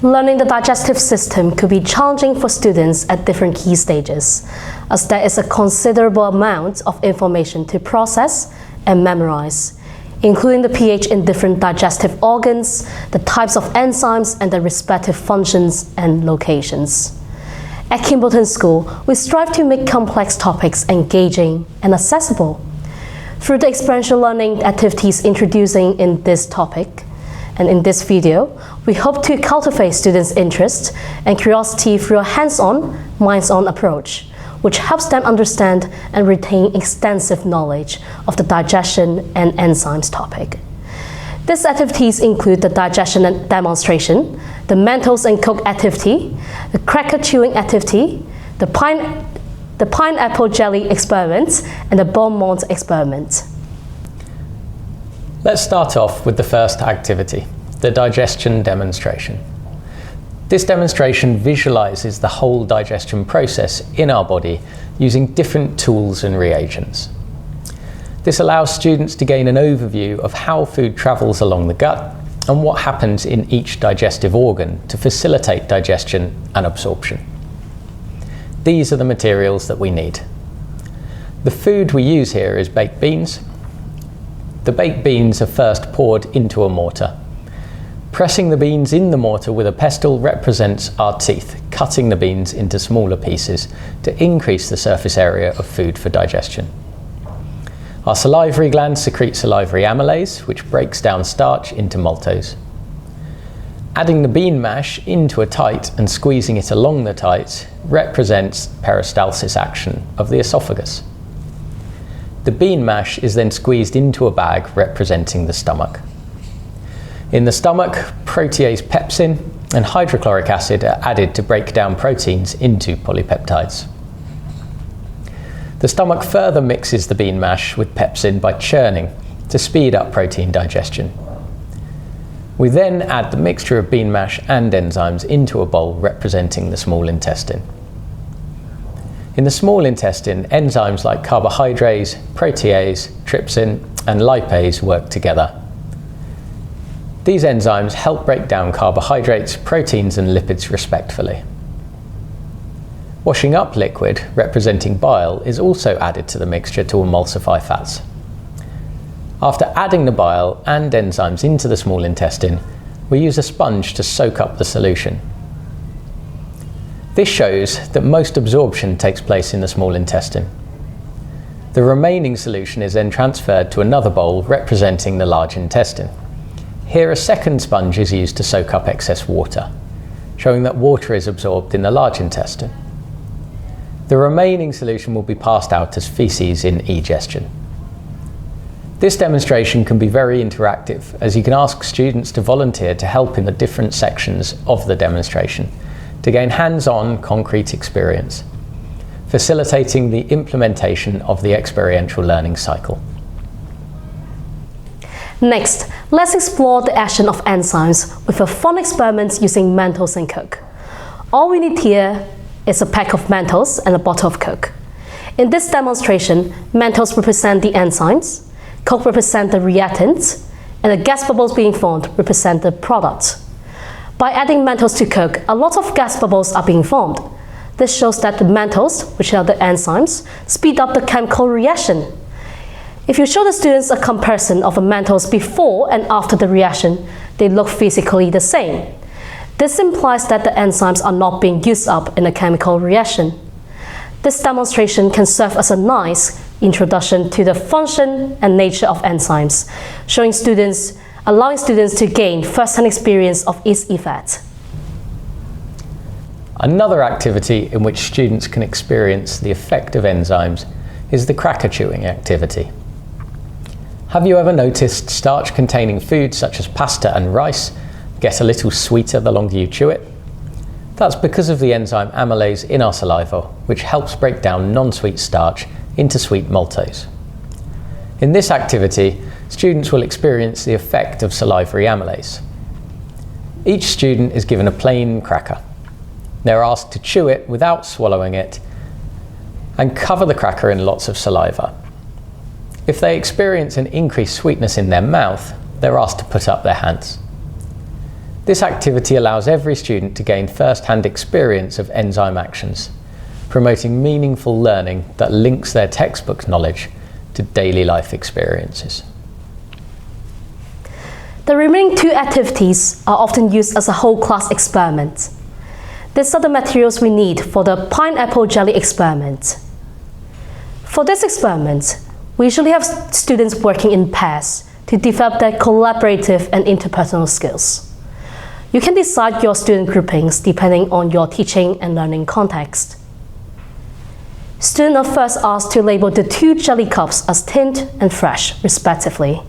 Learning the digestive system could be challenging for students at different key stages, as there is a considerable amount of information to process and memorize, including the pH in different digestive organs, the types of enzymes, and their respective functions and locations. At Kimbolton School, we strive to make complex topics engaging and accessible. Through the experiential learning activities introducing in this topic, and in this video, we hope to cultivate students' interest and curiosity through a hands-on, minds-on approach, which helps them understand and retain extensive knowledge of the digestion and enzymes topic. These activities include the digestion and demonstration, the Mentos and Coke activity, the cracker chewing activity, the pineapple jelly experiment, and the Beaumont experiment. Let's start off with the first activity, the digestion demonstration. This demonstration visualizes the whole digestion process in our body using different tools and reagents. This allows students to gain an overview of how food travels along the gut and what happens in each digestive organ to facilitate digestion and absorption. These are the materials that we need. The food we use here is baked beans. The baked beans are first poured into a mortar. Pressing the beans in the mortar with a pestle represents our teeth, cutting the beans into smaller pieces to increase the surface area of food for digestion. Our salivary glands secrete salivary amylase, which breaks down starch into maltose. Adding the bean mash into a tite and squeezing it along the tite represents peristalsis action of the esophagus. The bean mash is then squeezed into a bag representing the stomach. In the stomach, protease pepsin and hydrochloric acid are added to break down proteins into polypeptides. The stomach further mixes the bean mash with pepsin by churning to speed up protein digestion. We then add the mixture of bean mash and enzymes into a bowl representing the small intestine. In the small intestine, enzymes like carbohydrase, protease, trypsin, and lipase work together. These enzymes help break down carbohydrates, proteins, and lipids respectively. Washing up liquid, representing bile, is also added to the mixture to emulsify fats. After adding the bile and enzymes into the small intestine, we use a sponge to soak up the solution. This shows that most absorption takes place in the small intestine. The remaining solution is then transferred to another bowl representing the large intestine. Here a second sponge is used to soak up excess water, showing that water is absorbed in the large intestine. The remaining solution will be passed out as feces in egestion. This demonstration can be very interactive, as you can ask students to volunteer to help in the different sections of the demonstration to gain hands-on concrete experience, facilitating the implementation of the experiential learning cycle. Next, let's explore the action of enzymes with a fun experiment using Mentos and Coke. All we need here is a pack of Mentos and a bottle of Coke. In this demonstration, Mentos represent the enzymes, Coke represent the reactants, and the gas bubbles being formed represent the product. By adding Mentos to Coke, a lot of gas bubbles are being formed. This shows that the Mentos, which are the enzymes, speed up the chemical reaction. If you show the students a comparison of a Mentos before and after the reaction, they look physically the same. This implies that the enzymes are not being used up in a chemical reaction. This demonstration can serve as a nice introduction to the function and nature of enzymes, allowing students to gain first-hand experience of its effect. Another activity in which students can experience the effect of enzymes is the cracker chewing activity. Have you ever noticed starch-containing foods such as pasta and rice get a little sweeter the longer you chew it? That's because of the enzyme amylase in our saliva, which helps break down non-sweet starch into sweet maltose. In this activity, students will experience the effect of salivary amylase. Each student is given a plain cracker. They're asked to chew it without swallowing it and cover the cracker in lots of saliva. If they experience an increased sweetness in their mouth, they're asked to put up their hands. This activity allows every student to gain first-hand experience of enzyme actions, promoting meaningful learning that links their textbook knowledge to daily life experiences. The remaining 2 activities are often used as a whole class experiment. These are the materials we need for the pineapple jelly experiment. For this experiment, we usually have students working in pairs to develop their collaborative and interpersonal skills. You can decide your student groupings depending on your teaching and learning context. Students are first asked to label the 2 jelly cups as tinned and fresh, respectively.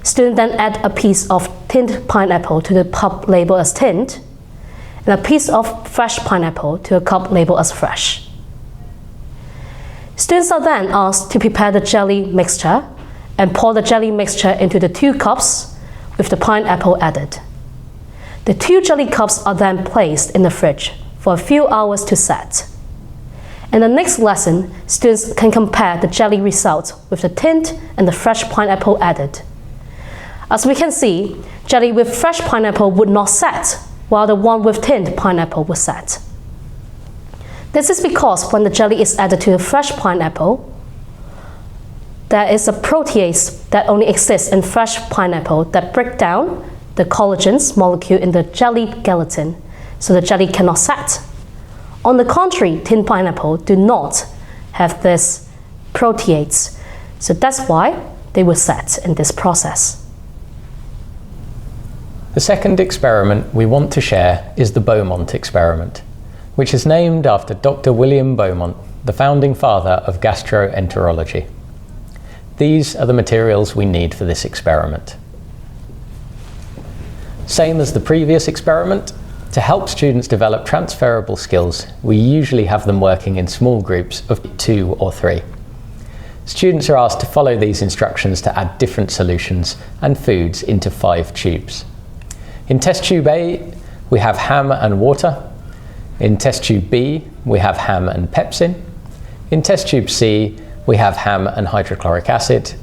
Students then add a piece of tinned pineapple to the cup labeled as tinned, and a piece of fresh pineapple to a cup labeled as fresh. Students are then asked to prepare the jelly mixture and pour the jelly mixture into the 2 cups with the pineapple added. The 2 jelly cups are then placed in the fridge for a few hours to set. In the next lesson, students can compare the jelly results with the tinned and the fresh pineapple added. As we can see, jelly with fresh pineapple would not set, while the one with tinned pineapple would set. This is because when the jelly is added to the fresh pineapple, there is a protease that only exists in fresh pineapple that breaks down the collagens molecule in the jelly gelatin, so the jelly cannot set. On the contrary, tinned pineapple do not have this protease, so that's why they will set in this process. The second experiment we want to share is the Beaumont experiment, which is named after Dr. William Beaumont, the founding father of gastroenterology. These are the materials we need for this experiment. Same as the previous experiment, to help students develop transferable skills, we usually have them working in small groups of 2 or 3. Students are asked to follow these instructions to add different solutions and foods into 5 tubes. In test tube A, we have ham and water. In test tube B, we have ham and pepsin. In test tube C, we have ham and hydrochloric acid.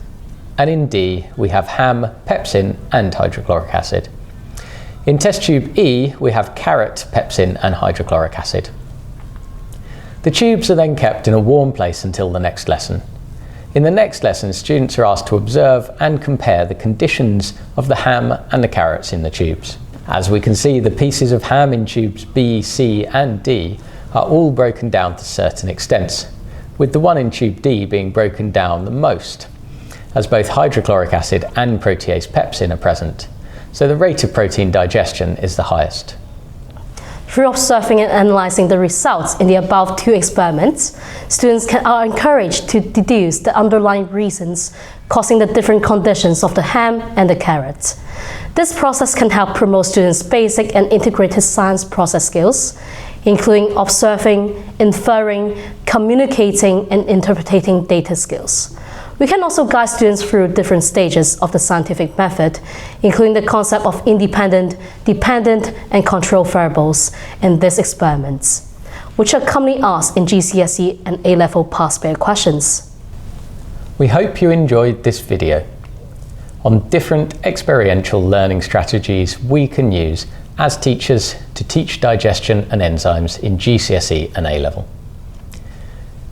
And in D, we have ham, pepsin, and hydrochloric acid. In test tube E, we have carrot, pepsin, and hydrochloric acid. The tubes are then kept in a warm place until the next lesson. In the next lesson, students are asked to observe and compare the conditions of the ham and the carrots in the tubes. As we can see, the pieces of ham in tubes B, C, and D are all broken down to certain extents, with the one in tube D being broken down the most, as both hydrochloric acid and protease pepsin are present, so the rate of protein digestion is the highest. Through observing and analyzing the results in the above 2 experiments, students are encouraged to deduce the underlying reasons causing the different conditions of the ham and the carrot. This process can help promote students' basic and integrated science process skills, including observing, inferring, communicating, and interpreting data skills. We can also guide students through different stages of the scientific method, including the concept of independent, dependent, and control variables in these experiments, which are commonly asked in GCSE and A-level past-paper questions. We hope you enjoyed this video on different experiential learning strategies we can use as teachers to teach digestion and enzymes in GCSE and A-level.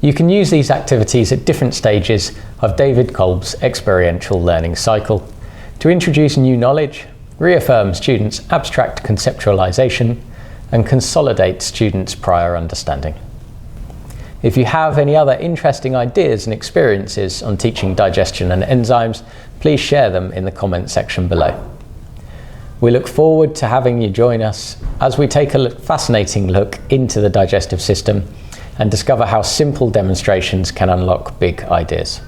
You can use these activities at different stages of David Kolb's experiential learning cycle to introduce new knowledge, reaffirm students' abstract conceptualization, and consolidate students' prior understanding. If you have any other interesting ideas and experiences on teaching digestion and enzymes, please share them in the comment section below. We look forward to having you join us as we take a fascinating look into the digestive system and discover how simple demonstrations can unlock big ideas.